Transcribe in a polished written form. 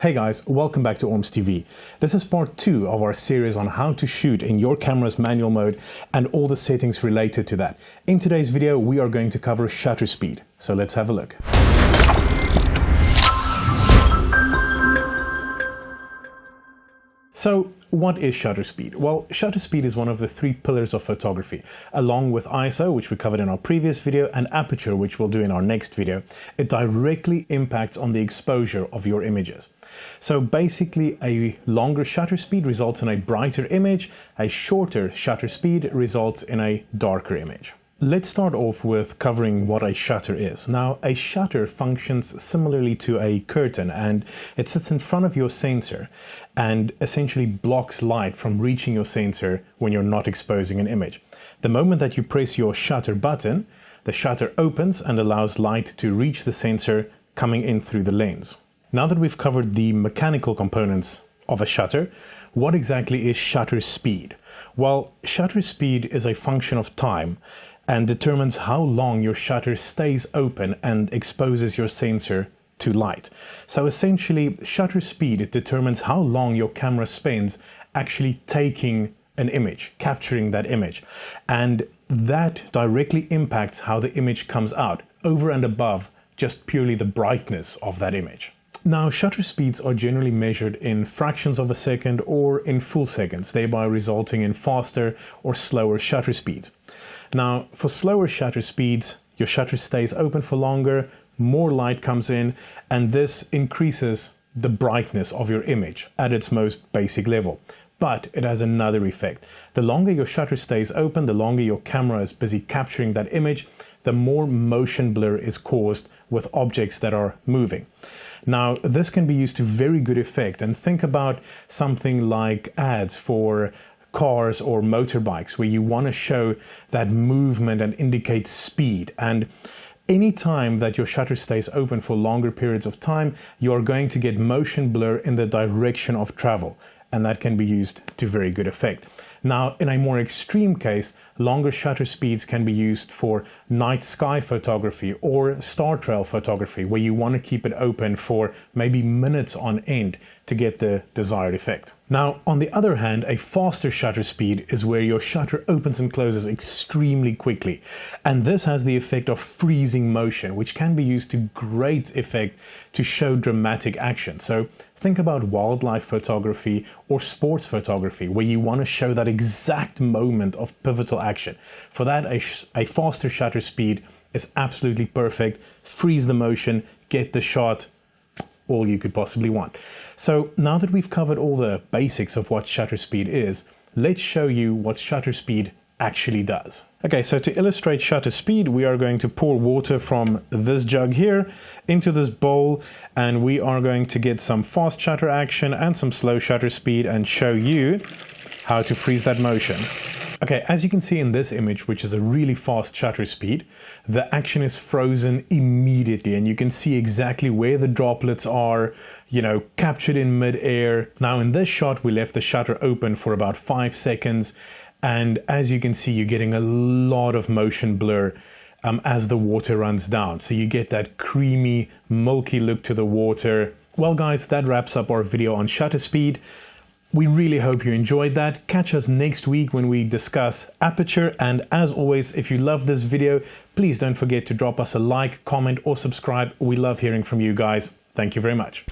Hey guys, welcome back to Orms TV. This is part 2 of our series on how to shoot in your camera's manual mode and all the settings related to that. In today's video, we are going to cover shutter speed. So let's have a look. So what is shutter speed? Well, shutter speed is one of the 3 pillars of photography, along with ISO, which we covered in our previous video, and aperture, which we'll do in our next video. It directly impacts on the exposure of your images. So basically, a longer shutter speed results in a brighter image, a shorter shutter speed results in a darker image. Let's start off with covering what a shutter is. Now, a shutter functions similarly to a curtain, and it sits in front of your sensor and essentially blocks light from reaching your sensor when you're not exposing an image. The moment that you press your shutter button, the shutter opens and allows light to reach the sensor coming in through the lens. Now that we've covered the mechanical components of a shutter, what exactly is shutter speed? Well, shutter speed is a function of time and determines how long your shutter stays open and exposes your sensor to light. So essentially, shutter speed determines how long your camera spends actually taking an image, capturing that image. And that directly impacts how the image comes out, over and above just purely the brightness of that image. Now, shutter speeds are generally measured in fractions of a second or in full seconds, thereby resulting in faster or slower shutter speeds. Now, for slower shutter speeds, your shutter stays open for longer, more light comes in, and this increases the brightness of your image at its most basic level. But it has another effect. The longer your shutter stays open, the longer your camera is busy capturing that image, the more motion blur is caused with objects that are moving. Now, this can be used to very good effect, and think about something like ads for cars or motorbikes where you want to show that movement and indicate speed. And any time that your shutter stays open for longer periods of time, you are going to get motion blur in the direction of travel, and that can be used to very good effect. Now, in a more extreme case, longer shutter speeds can be used for night sky photography or star trail photography, where you want to keep it open for maybe minutes on end to get the desired effect. Now, on the other hand, a faster shutter speed is where your shutter opens and closes extremely quickly. And this has the effect of freezing motion, which can be used to great effect to show dramatic action. So think about wildlife photography or sports photography, where you want to show that exact moment of pivotal action. For that, a faster shutter speed is absolutely perfect. Freeze the motion, get the shot, all you could possibly want. So now that we've covered all the basics of what shutter speed is, let's show you what shutter speed actually does. Okay, so to illustrate shutter speed, we are going to pour water from this jug here into this bowl, and we are going to get some fast shutter action and some slow shutter speed and show you how to freeze that motion. Okay, as you can see in this image, which is a really fast shutter speed, the action is frozen immediately, and you can see exactly where the droplets are, captured in mid-air. Now in this shot, we left the shutter open for about 5 seconds, and as you can see, you're getting a lot of motion blur as the water runs down. So you get that creamy, milky look to the water. Well guys, that wraps up our video on shutter speed. We really hope you enjoyed that. Catch us next week when we discuss aperture. And as always, if you love this video, please don't forget to drop us a like, comment, or subscribe. We love hearing from you guys. Thank you very much.